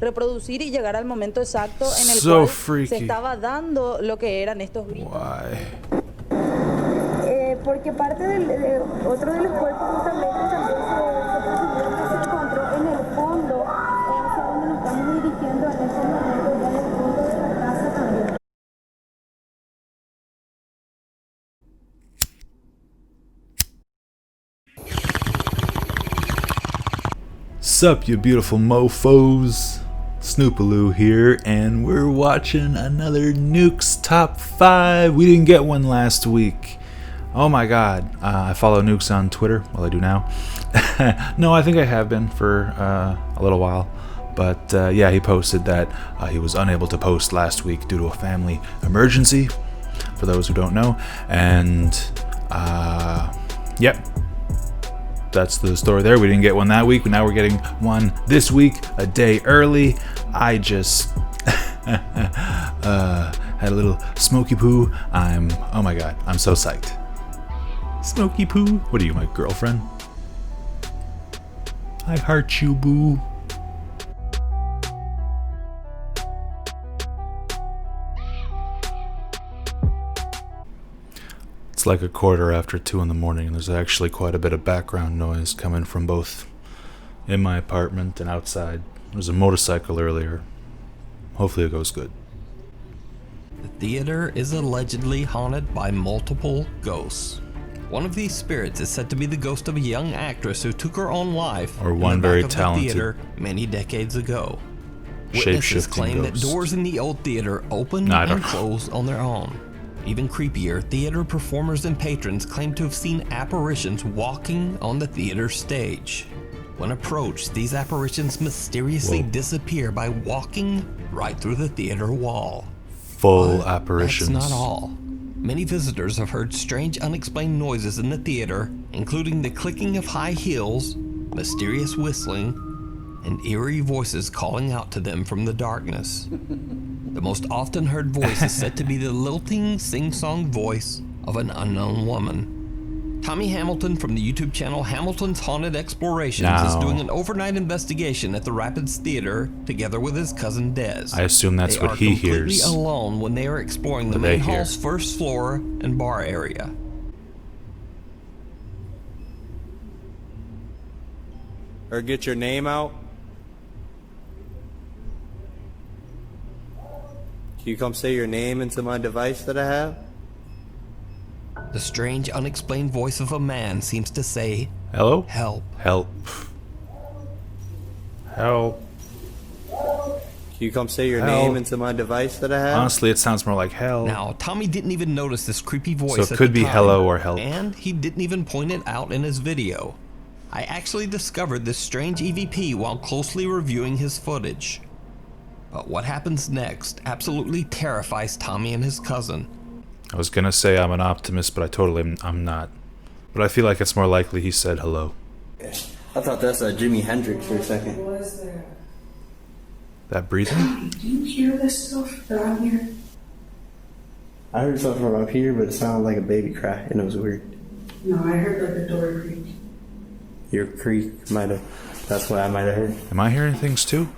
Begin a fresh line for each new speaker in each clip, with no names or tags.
reproducir y llegar al momento exacto en el
So
cual
freaky.
se estaba dando lo que eran estos gritos.
Why?
Porque parte de otro de los cuerpos justamente también se encontró en el fondo, hacia donde nos estamos dirigiendo en este momento, ya en el fondo de la casa también.
Sup, you beautiful mofos? Snoopaloo here, and we're watching another Nuke's Top 5. We didn't get one last week. Oh my god. I follow Nukes on Twitter. Well, I do now. No, I think I have been for a little while. But yeah, he posted that he was unable to post last week due to a family emergency, for those who don't know. And, yep. That's the story there. We didn't get one that week, but now we're getting one this week, a day early. I just had a little smoky poo. Oh my god, I'm so psyched. Smoky poo? What are you, my girlfriend? I heart you, boo. It's like 2:15 in the morning, and there's actually quite a bit of background noise coming from both in my apartment and outside. There was a motorcycle earlier. Hopefully it goes good.
The theater is allegedly haunted by multiple ghosts. One of these spirits is said to be the ghost of a young actress who took her own life
Or
in
one
the back
very
of the
talented
theater many decades ago. Witnesses
shape-shifting
claim that
ghost.
doors in the old theater open
No, I don't
and
know.
close on their own. Even creepier, theater performers and patrons claim to have seen apparitions walking on the theater stage. When approached, these apparitions mysteriously disappear by walking right through the theater wall.
Full
But
apparitions.
that's not all. Many visitors have heard strange unexplained noises in the theater, including the clicking of high heels, mysterious whistling, and eerie voices calling out to them from the darkness. The most often heard voice is said to be the lilting, sing-song voice of an unknown woman. Tommy Hamilton from the YouTube channel Hamilton's Haunted Explorations is doing an overnight investigation at the Rapids Theater together with his cousin Des.
I assume that's
They
what
are
he
completely
hears.
alone when they are exploring the
What they
main
hear.
hall's first floor and bar area.
Or get your name out. Can you come say your name into my device that I have?
The strange, unexplained voice of a man seems to say,
Hello?
"Help."
Help. Help.
Can you come say your
Hell.
name into my device that I have?
Honestly, it sounds more like hell.
Now, Tommy didn't even notice this creepy voice
So it
at
could
the
be
time,
hello or help.
and he didn't even point it out in his video. I actually discovered this strange EVP while closely reviewing his footage. But what happens next absolutely terrifies Tommy and his cousin.
I was gonna say I'm an optimist, but I'm not. But I feel like it's more likely he said hello.
I thought that's Jimi Hendrix for a second.
What is that?
That breathing?
Do you hear this stuff that I'm hearing?
I heard something from up here, but it sounded like a baby cry, and it was weird.
No, I heard like a door creak.
Your creak might have. That's what I might have heard.
Am I hearing things too?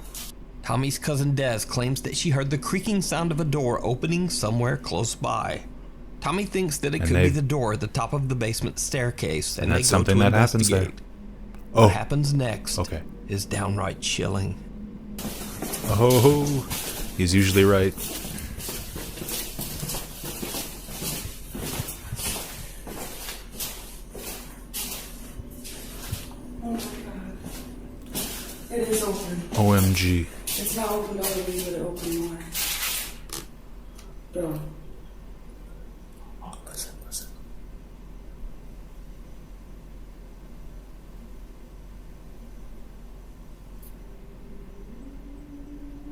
Tommy's cousin Des claims that she heard the creaking sound of a door opening somewhere close by. Tommy thinks that it
And
could
they-
be the door at the top of the basement staircase, and they
that's
go
something
to
that happens there.
investigate.
Oh.
What happens next
Okay.
is downright chilling.
Oh, he's usually right.
Oh my god. It is open.
OMG.
It's not open all the way, but it open more. Bro.
Oh, listen, listen.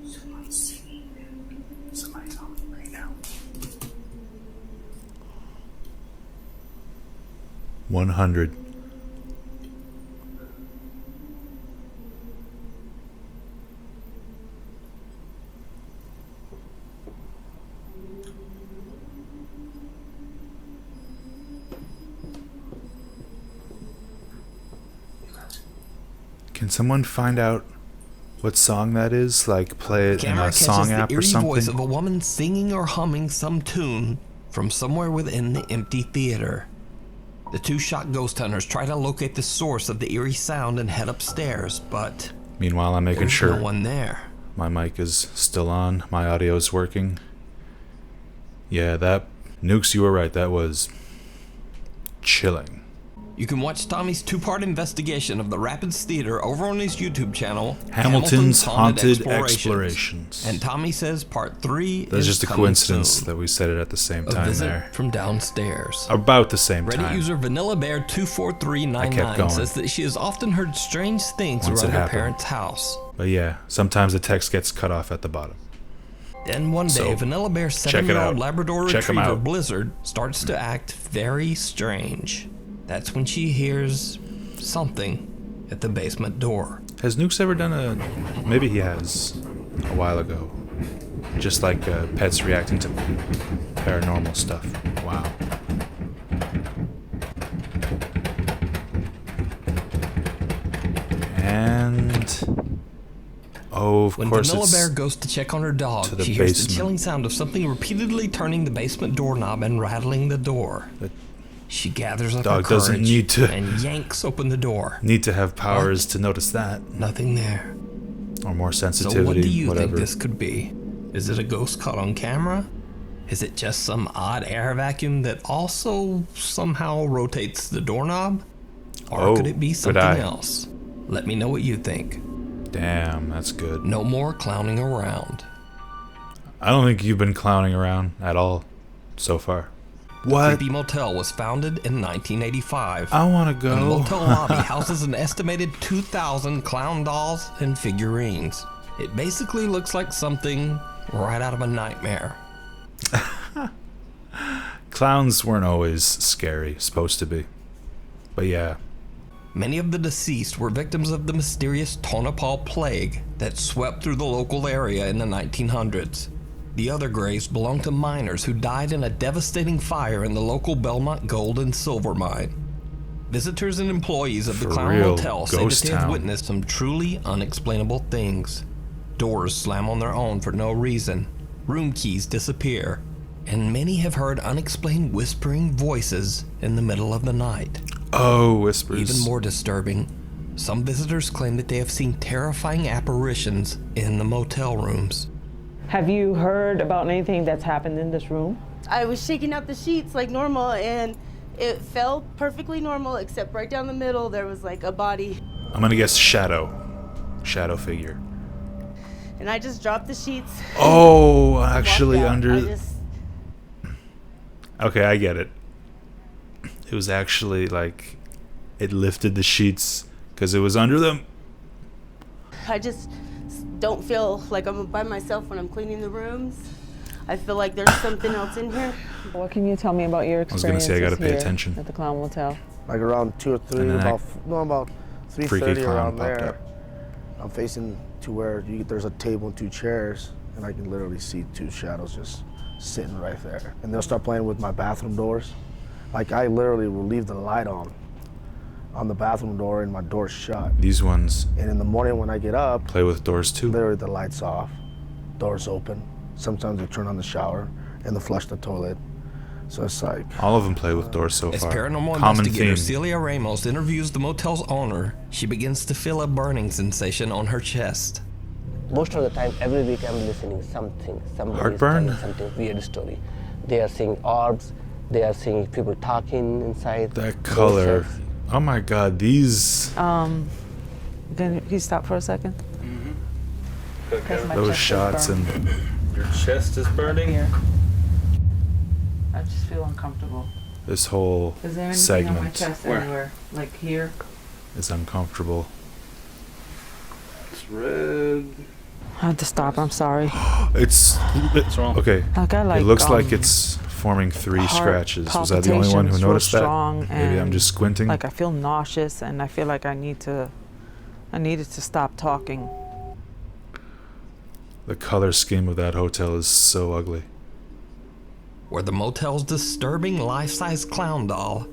Someone's singing.
Somebody's on it right now. 100. Can someone find out what song that is. Like, play it in
Camera
a
catches
song
the
app or
eerie voice of
something.
a woman singing or humming some tune from somewhere within the empty theater. The two shocked ghost hunters try to locate the source of the eerie sound and head upstairs, but
Meanwhile, I'm making
there's
sure
no one there.
my mic is still on, my audio is working. Yeah, that Nukes, you were right. That was chilling.
You can watch Tommy's two-part investigation of the Rapids Theater over on his YouTube channel,
Hamilton's Haunted Explorations.
And Tommy says part 3
That's
is
just a
coming
coincidence
soon.
that we said it at the same
A
time
visit
there.
from downstairs.
About the same
Reddit
time.
user
I kept
VanillaBear24399
going.
says that she has often heard strange things
Once it
around her
happened.
parents' house.
But yeah, sometimes the text gets cut off at the bottom.
Then one day,
So,
Vanilla Bear's
check it out.
7-year-old Labrador
Check 'em
Retriever
out.
Blizzard starts to act very strange. That's when she hears something at the basement door.
Has Nukes ever done a... Maybe he has a while ago. Just like pets reacting to paranormal stuff. Wow. And... Oh, of
When
course
Vanilla
it's...
Bear goes to check on her dog,
to the
she hears the
basement.
chilling sound of something repeatedly turning the basement doorknob and rattling the door.
The
She gathers up
dog
her
doesn't
courage
need to-
and yanks open the door.
Need to have powers to notice that.
Nothing there.
Or more
So
sensitivity,
what do you
whatever.
think this could be? Is it a ghost caught on camera? Is it just some odd air vacuum that also somehow rotates the doorknob? Or
Oh,
could it be
good
something
eye.
else? Let me know what you think.
Damn, that's good.
No more clowning around.
I don't think you've been clowning around at all so far. What?
Creepy Motel was founded in 1985.
I want to
The
go.
motel lobby houses an estimated 2,000 clown dolls and figurines. It basically looks like something right out of a nightmare.
Clowns weren't always scary, supposed to be. But yeah,
Many of the deceased were victims of the mysterious Tonopah plague that swept through the local area in the 1900s. The other graves belonged to miners who died in a devastating fire in the local Belmont gold and silver mine. Visitors and employees of the
For
Clown
real,
Motel say that
ghost
they have
town.
witnessed some truly unexplainable things. Doors slam on their own for no reason, room keys disappear, and many have heard unexplained whispering voices in the middle of the night.
oh, whispers.
Even more disturbing, some visitors claim that they have seen terrifying apparitions in the motel rooms.
Have you heard about anything that's happened in this room?
I was shaking out the sheets like normal, and it felt perfectly normal, except right down the middle there was like a body.
I'm gonna guess shadow figure.
And I just dropped the sheets.
Oh,
walked
actually
out.
under.
I just,
Okay, I get it. It was actually like it lifted the sheets because it was under them.
I just don't feel like I'm by myself when I'm cleaning the rooms. I feel like there's something else in here.
What can you tell me about your
I was gonna
experiences
say, I gotta pay
here
attention.
at the Clown Motel?
Like around 2 or 3,
And then
about
freaky
3:30
clown
around
popped
there.
up.
I'm facing to where there's a table and 2 chairs, and I can literally see 2 shadows just sitting right there. And they'll start playing with my bathroom doors. Like I literally will leave the light on the bathroom door and my door's shut.
These ones
And in the morning when I get up,
play with doors too.
literally the light's off, doors open. Sometimes they turn on the shower and they flush the toilet. So it's like,
All of them play with doors so
As
far.
paranormal
Common
investigator
theme.
Celia Ramos interviews the motel's owner, she begins to feel a burning sensation on her chest.
Most of the time, every week I'm listening something. Somebody
Heartburn?
is telling something weird story. They are seeing orbs. They are seeing people talking inside.
That color.
voices.
Oh my god, these
Can you stop for a second? Because my
those
chest is
shots
burned
and
Your chest is burning?
here. I just feel uncomfortable.
this whole
Is there anything on my
segment
chest
Where?
anywhere? Like here?
is uncomfortable.
It's red.
I had to stop, I'm sorry.
It's
What's wrong?
okay.
I got like
It looks like it's forming 3
heart
scratches. Was I the only one who
palpitations real
noticed that?
strong,
Maybe I'm
and,
just squinting.
like I feel nauseous and I feel like I needed to stop talking.
The color scheme of that hotel is so ugly.
Where the motel's disturbing life-size clown doll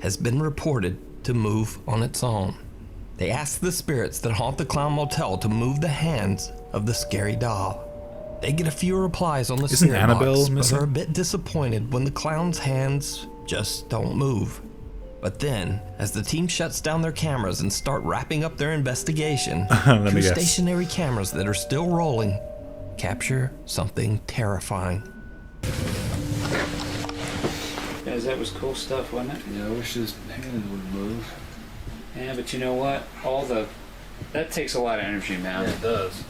has been reported to move on its own. They ask the spirits that haunt the Clown Motel to move the hands of the scary doll. They get a few replies on the
Isn't
spirit
Annabelle
box, but
missing?
are a bit disappointed when the clown's hands just don't move. But then, as the team shuts down their cameras and start wrapping up their investigation,
Let me
two
guess.
stationary cameras that are still rolling capture something terrifying.
Guys, that was cool stuff, wasn't it?
Yeah, I wish his hand would move.
Yeah, but you know what? That takes a lot of energy, man.
Yeah, it does.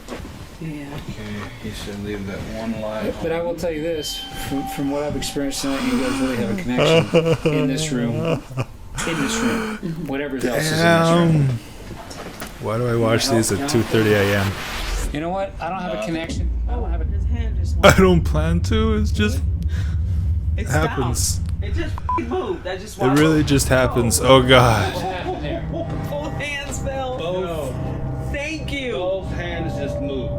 Yeah.
Okay, he should leave that one light
But I will tell you this, from what I've experienced tonight, you guys really have a connection in this room. Whatever else is in this room.
Why do I watch these at 2:30 a.m.?
You know what? I don't have a connection. I don't have a
His hand just
I don't plan to. It's just
It
happens.
It just moved. I just
It really just happens. Oh God.
What happened there?
Both hands fell. Thank you.
Both hands just moved.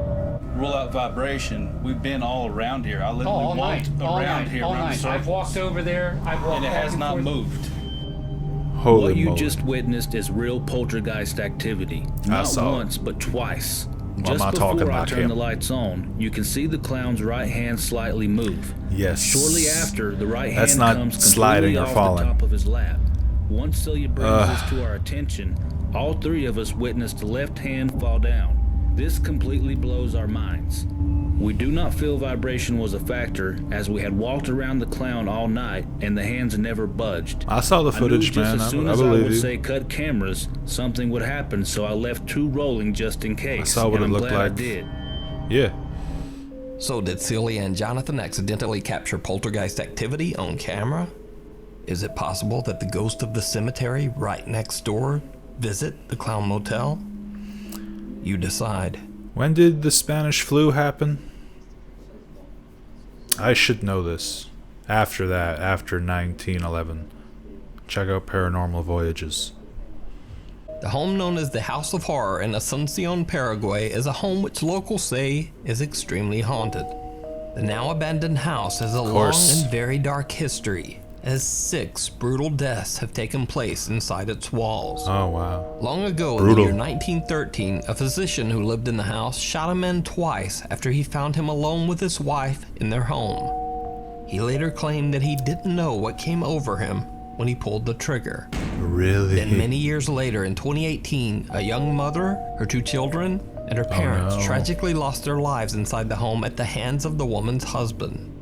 Rule out vibration. We've been all around here. I literally
All night.
walked
All
around
night.
here
All
around
night. I've
circles,
walked over there. I've walked
and it
back
has
and
not
forth.
moved.
Holy
What you
moly.
just witnessed is real poltergeist activity.
I
Not
saw it.
once, but twice.
I'm
Just
not talking
before I
about
turn
him.
the lights on, you can see the clown's right hand slightly move.
Yes.
Shortly after, the right
That's
hand
not
comes
sliding
completely
or
off
falling.
the top of his lap. Once Celia brings this to our attention, all three of us witnessed the left hand fall down. This completely blows our minds. We do not feel vibration was a factor, as we had walked around the clown all night and the hands never budged.
I saw the
I knew
footage,
just
man.
as
I
soon as I
believe
would
you.
say cut cameras, something would happen, so I left two rolling just in case.
I saw what
and
it
I'm
looked
glad
like.
I did.
Yeah.
So did Celia and Jonathan accidentally capture poltergeist activity on camera? Is it possible that the ghost of the cemetery right next door visit the Clown Motel? You decide.
When did the Spanish flu happen? I should know this. After that, after 1911. Check out Paranormal Voyages.
The home known as the House of Horror in Asuncion, Paraguay is a home which locals say is extremely haunted. The now abandoned house has a long
course.
and very dark history, as 6 brutal deaths have taken place inside its walls.
Oh, wow.
Long ago
Brutal.
in the year 1913, a physician who lived in the house shot a man twice after he found him alone with his wife in their home. He later claimed that he didn't know what came over him when he pulled the trigger.
Really?
Then many years later, in 2018, a young mother, her 2 children, and her parents
no.
tragically lost their lives inside the home at the hands of the woman's husband.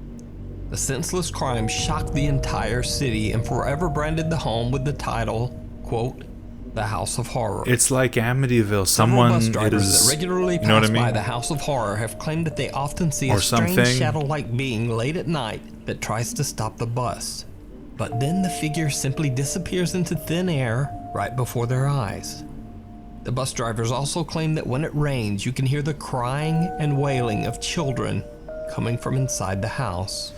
The senseless crime shocked the entire city and forever branded the home with the title, quote, the House of Horror.
It's like Amityville.
Several
Someone
bus drivers
is,
that regularly
you know what
pass
I mean?
by the House of Horror have claimed that they often see
Or
a strange
something.
shadow-like being late at night that tries to stop the bus. But then the figure simply disappears into thin air right before their eyes. The bus drivers also claim that when it rains, you can hear the crying and wailing of children coming from inside the house.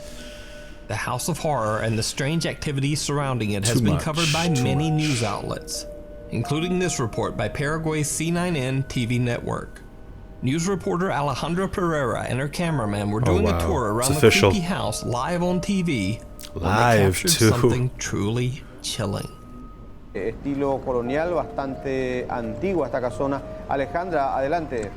The House of Horror and the strange activities surrounding it has
Too
been
much,
covered by
too
many
much.
news outlets, including this report by Paraguay's C9N TV network. News reporter Alejandra Pereira and her cameraman were doing
wow.
a tour around
It's
the
official.
creepy house live on TV when they
Live,
captured
too.
something truly chilling.
Estilo colonial, bastante antigua esta casona. Alejandra, adelante.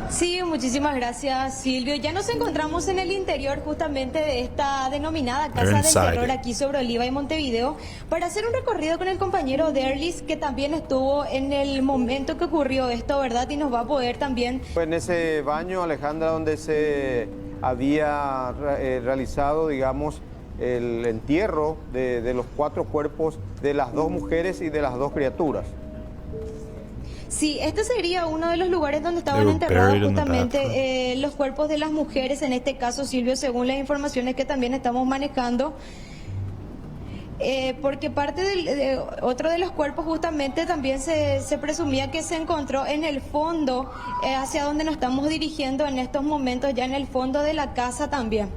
Sí, muchísimas gracias, Silvio. Ya nos encontramos en el interior justamente de esta denominada Casa del
inside
Terror
it.
aquí sobre Oliva y Montevideo para hacer un recorrido con el compañero Derlis, que también estuvo en el momento que ocurrió esto, ¿verdad? Y nos va a poder también...
Fue en ese baño, Alejandra, donde se había realizado, digamos, el entierro de los 4 cuerpos de las 2 mujeres y de las 2 criaturas.
Sí, este sería uno de los lugares donde
They
estaban
were
enterrados
buried in the
justamente los cuerpos de las mujeres, en este caso, Silvio, según las informaciones que también estamos manejando. Porque parte de otro de los cuerpos justamente también se presumía que se encontró en el fondo, hacia donde nos estamos dirigiendo en estos momentos, ya en el fondo de la casa también.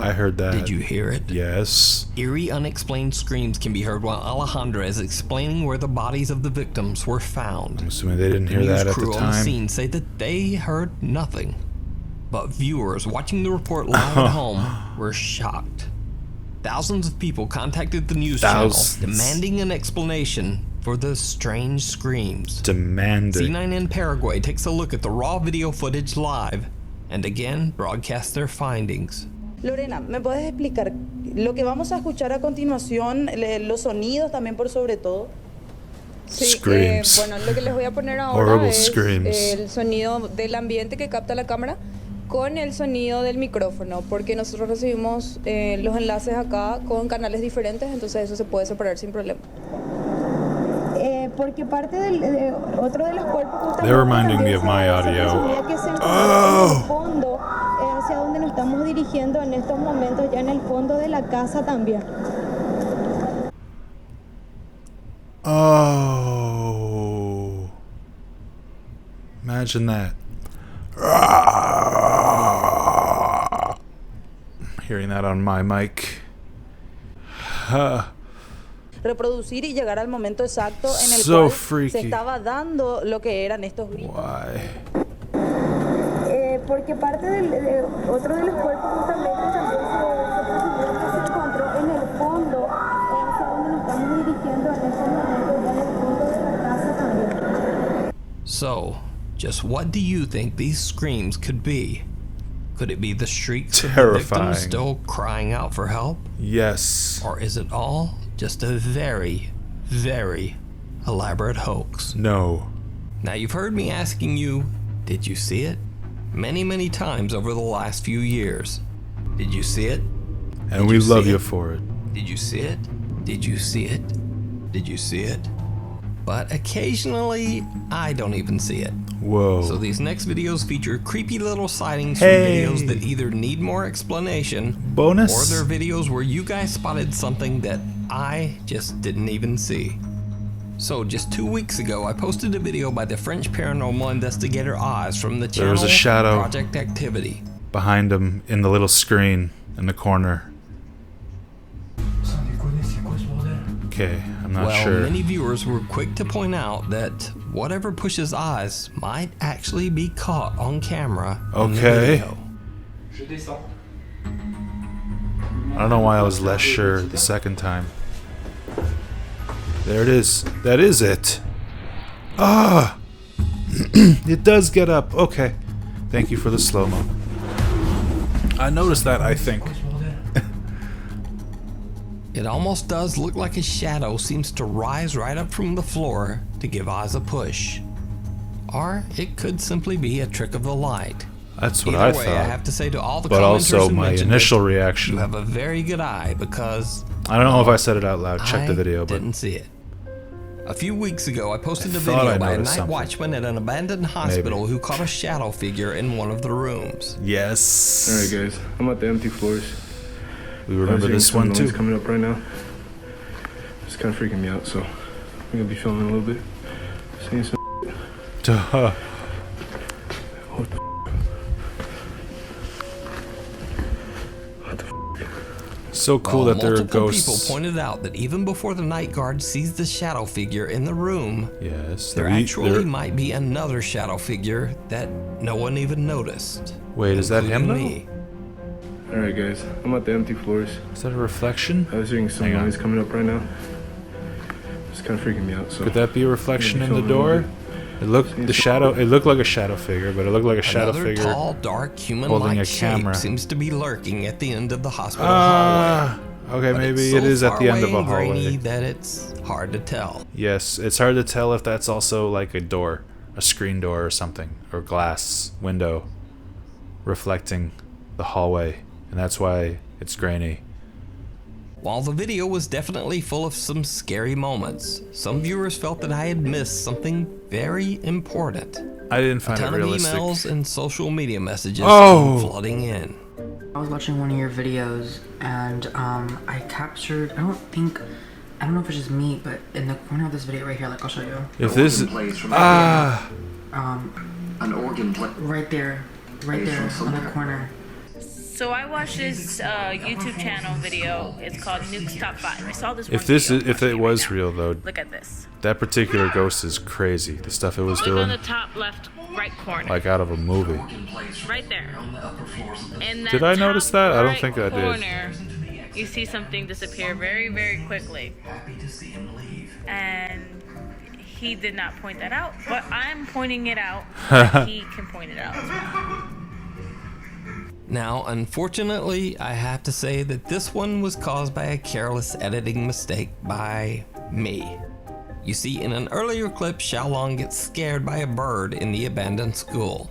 I heard that.
Did you hear it?
Yes.
Eerie, unexplained screams can be heard while Alejandra is explaining where the bodies of the victims were found.
I'm assuming they didn't
The
hear
news
that at
crew
the
on the
time.
scene say that they heard nothing. But viewers watching the report live at home were shocked. Thousands of people contacted the news
Thousands.
channel demanding an explanation for the strange screams.
Demanding.
C9 in Paraguay takes a look at the raw video footage live and again broadcasts their findings.
Lorena, ¿me puedes explicar lo que vamos a escuchar a continuación, los sonidos también por sobre todo?
Sí,
Screams.
bueno, lo que les voy a poner ahora
Horrible
es
screams.
el sonido del ambiente que capta la cámara con el sonido del micrófono, porque nosotros recibimos los enlaces acá con canales diferentes, entonces eso se puede separar sin problema. Porque parte de otro de los cuerpos
They're reminding me of my audio.
que se encuentra en el fondo, hacia donde nos estamos dirigiendo en estos momentos, ya en el fondo de la casa también.
Oh. Imagine that. Hearing that on my mic.
Reproducir y llegar al momento exacto en el
So
cual
freaky.
se estaba dando lo que eran estos gritos.
Why?
Porque parte de otro de los cuerpos justamente también se encontró en el fondo, hacia donde nos estamos dirigiendo en estos momentos, ya en el fondo de la casa también.
So, just what do you think these screams could be? Could it be the shrieks of the
Terrifying.
victims still crying out for help?
Yes.
Or is it all just a very, very elaborate hoax?
No.
Now you've heard me asking you, did you see it? Many, many times over the last few years. Did you see it?
And we love you for it.
Did you see it? Did you see it? Did you see it? But occasionally, I don't even see it.
Whoa.
So these next videos feature creepy little sightings
Hey.
from videos that either need more explanation,
Bonus?
or they're videos where you guys spotted something that I just didn't even see. So just 2 weeks ago, I posted a video by the French paranormal investigator Oz from the channel
There was a shadow
Project Activity.
behind him in the little screen in the corner. Okay, I'm not
Well,
sure.
many viewers were quick to point out that whatever pushes Oz might actually be caught on camera in the
Okay.
video.
I don't know why I was less sure the second time. There it is. That is it. Ah! It does get up. Okay. Thank you for the slow-mo. I noticed that, I think.
It almost does look like a shadow seems to rise right up from the floor to give Oz a push. Or it could simply be a trick of the light.
That's what
Either
I
way,
thought.
I have to say to all the
But
commenters
also
who
my
mentioned
initial
it,
reaction.
you have a very good eye because
I don't know if I said it out loud. Check the video, but
didn't see it. A few weeks ago, I posted a
thought I
video by a night
noticed something.
watchman at an abandoned hospital who caught a shadow figure in one of the rooms.
yes.
Alright guys, I'm at the empty floors.
We remember this one too.
Coming up right now. It's kind of freaking me out, so I'm gonna be filming a little bit. Seeing some.
Duh.
What the
So cool
Well,
that there are
multiple
ghosts.
people pointed out that even before the night guard sees the shadow figure in the room,
Yes.
there actually might be another shadow figure that no one even noticed.
Wait, is that him
including
though?
me.
Alright guys, I'm at the empty floors.
Is that a reflection?
I was hearing some
Hang on.
noise coming up right now. It's kind of freaking me out, so.
Could that be a reflection
I'm
in
gonna
the
be filming a
door?
little
It looked it looked like a shadow figure, but it looked like a shadow
Another
figure
tall, dark,
holding
human-like
a
shape
camera.
seems to be lurking at the end of the hospital hallway.
Okay,
But
maybe
it's
it
so
is at
far
the end
away
of a
and grainy
hallway.
that it's hard to tell.
Yes, it's hard to tell if that's also like a door, a screen door or something, or glass window reflecting the hallway, and that's why it's grainy.
While the video was definitely full of some scary moments, some viewers felt that I had missed something very important.
I didn't find
a ton
it realistic.
of emails and social media messages
Oh!
came flooding in.
I was watching one of your videos and I captured, I don't know if it's just me, but in the corner of this video right here, like I'll show you.
If this
an organ right there on the corner.
So I watched this YouTube channel video. It's called Nuke's Top 5. I saw this one
If this
video.
if it was real though,
Look at this.
that particular ghost is crazy. The stuff it was
Look on
doing,
the top left right corner.
like out of a movie.
Right there. In that
Did I notice
top
that? I don't
right
think I did.
corner, you see something disappear very, very quickly. And he did not point that out, but I'm pointing it out so that he can point it out as well.
Now, unfortunately, I have to say that this one was caused by a careless editing mistake by me. You see, in an earlier clip, Xiaolong gets scared by a bird in the abandoned school.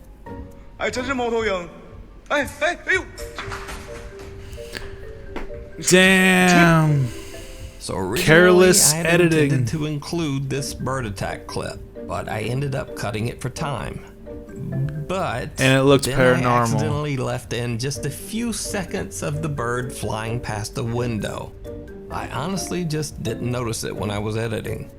Damn.
So originally,
Careless
I had
editing.
intended to include this bird attack clip, but I ended up cutting it for time. But
And it looked
then
paranormal.
I accidentally left in just a few seconds of the bird flying past the window. I honestly just didn't notice it when I was editing.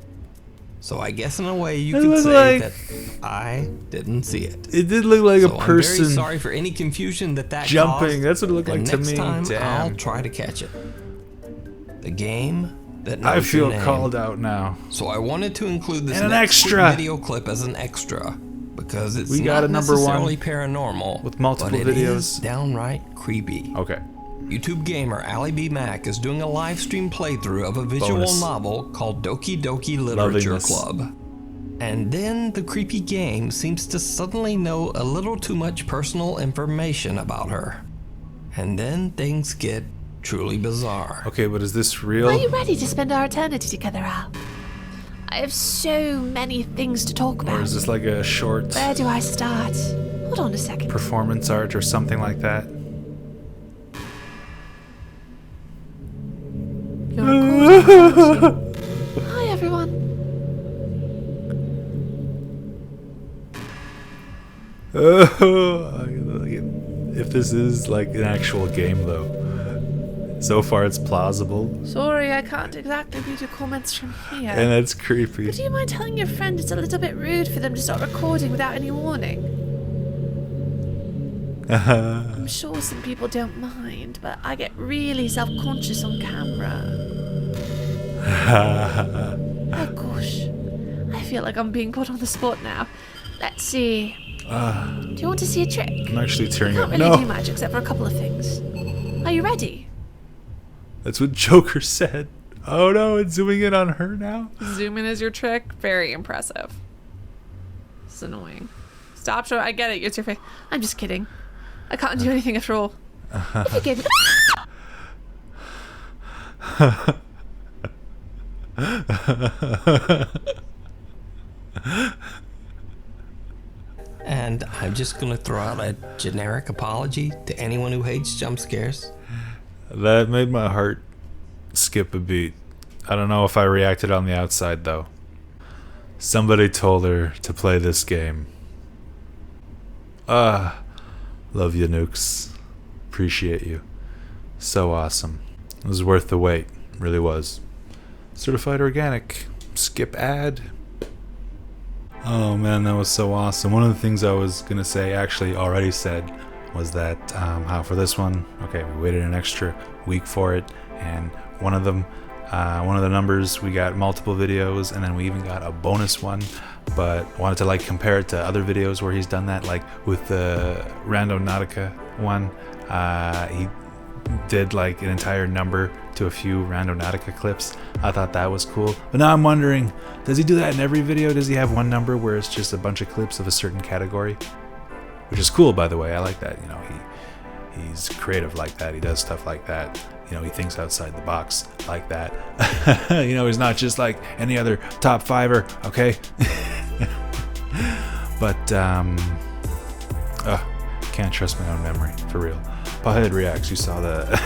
So I guess in a way you
It
could
looked
say
like-
that I didn't see it.
It did look like
So
a person
I'm very sorry for any confusion that
jumping.
caused.
That's what it looked
And
like to
next
me.
time
Damn.
I'll try to catch it. The game that knows
I
your
feel
name.
called out now.
So I wanted to include this
And an
next quick
extra.
video clip as an extra because it's
We got
not
a number one
necessarily paranormal
with multiple
but it
videos.
is downright creepy.
Okay.
YouTube gamer Ali B Mac is doing a live stream playthrough of a visual
Bonus.
novel called Doki Doki
Loving
Literature
this.
Club. And then the creepy game seems to suddenly know a little too much personal information about her. And then things get truly bizarre.
Okay, but is this real?
Are you ready to spend our eternity together, Al? I have so many things to talk
Or
about.
is this like a short
Where do I start? Hold on a second.
performance art or something like that?
You're recording, aren't you? Hi, everyone.
If this is like an actual game though. So far it's plausible.
Sorry, I can't exactly read your comments from here.
And it's creepy.
But do you mind telling your friend it's a little bit rude for them to start recording without any warning? I'm sure some people don't mind, but I get really self-conscious on camera. Oh gosh. I feel like I'm being put on the spot now. Let's see. Do you want to see a trick?
I'm actually tearing
I
up.
can't really do
No!
much except for a couple of things. Are you ready?
That's what Joker said. Oh no, it's zooming in on her now?
Zoom in is your trick. Very impressive. It's annoying. Stop showing. I get it. It's your face.
I'm just kidding. I can't do anything after all. If you gave me...
And I'm just gonna throw out a generic apology to anyone who hates jump scares.
That made my heart skip a beat. I don't know if I reacted on the outside though. Somebody told her to play this game. Love you, Nukes. Appreciate you. So awesome. It was worth the wait. Really was. Certified organic. Skip ad. Oh man, that was so awesome. One of the things I was gonna say, actually already said, was that how for this one, okay, we waited an extra week for it, and one of the numbers we got multiple videos, and then we even got a bonus one. But wanted to like compare it to other videos where he's done that, like with the Randonautica one. He did like an entire number to a few Randonautica clips. I thought that was cool. But now I'm wondering, does he do that in every video? Does he have one number where it's just a bunch of clips of a certain category? Which is cool, by the way. I like that. You know, he's creative like that. He does stuff like that. You know, he thinks outside the box like that. You know, he's not just like any other top fiver, okay? But can't trust my own memory, for real. Pothead Reacts, you saw the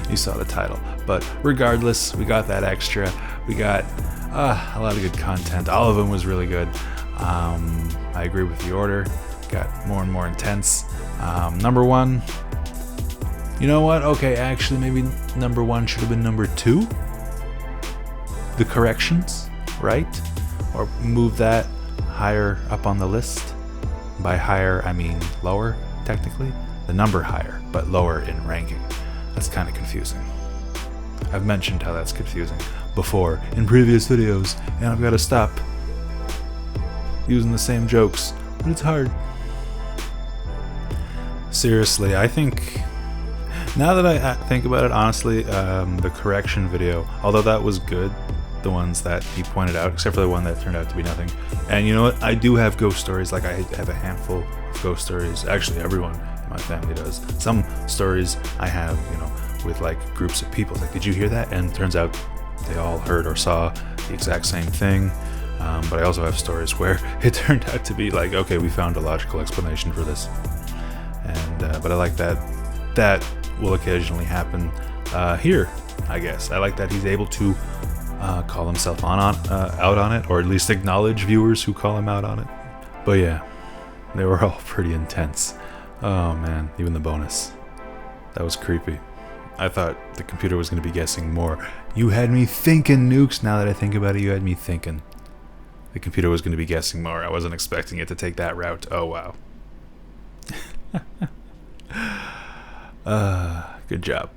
you saw the title. But regardless, we got that extra. We got a lot of good content. All of them was really good. I agree with the order. Got more and more intense. Number one. You know what? Okay, actually, maybe number one should have been number two. The corrections, right? Or move that higher up on the list. By higher, I mean lower, technically. The number higher, but lower in ranking. That's kind of confusing. I've mentioned how that's confusing before in previous videos, and I've got to stop using the same jokes, but it's hard. Seriously, I think, now that I think about it, honestly, the correction video, although that was good, the ones that he pointed out, except for the one that turned out to be nothing. And you know what? I do have ghost stories. Like, I have a handful of ghost stories. Actually, everyone in my family does. Some stories I have, you know, with like groups of people. Like, did you hear that? And it turns out they all heard or saw the exact same thing. But I also have stories where it turned out to be like, okay, we found a logical explanation for this. And but I like that will occasionally happen here, I guess. I like that he's able to call himself out on it, or at least acknowledge viewers who call him out on it. But yeah, they were all pretty intense. Oh man, even the bonus. That was creepy. I thought the computer was going to be guessing more. You had me thinking, Nukes. Now that I think about it, you had me thinking. The computer was going to be guessing more. I wasn't expecting it to take that route. Oh wow. Good job.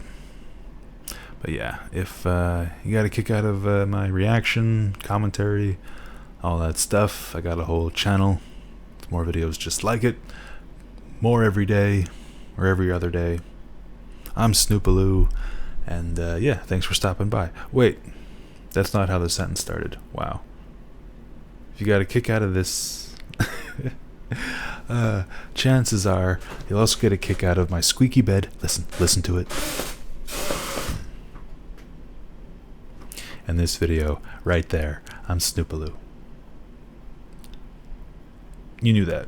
But yeah, if you got a kick out of my reaction, commentary, all that stuff, I got a whole channel with more videos just like it. More every day, or every other day. I'm Snoopaloo, and yeah, thanks for stopping by. Wait, that's not how the sentence started. Wow. If you got a kick out of this, chances are you'll also get a kick out of my squeaky bed. Listen to it. And this video right there. I'm Snoopaloo. You knew that.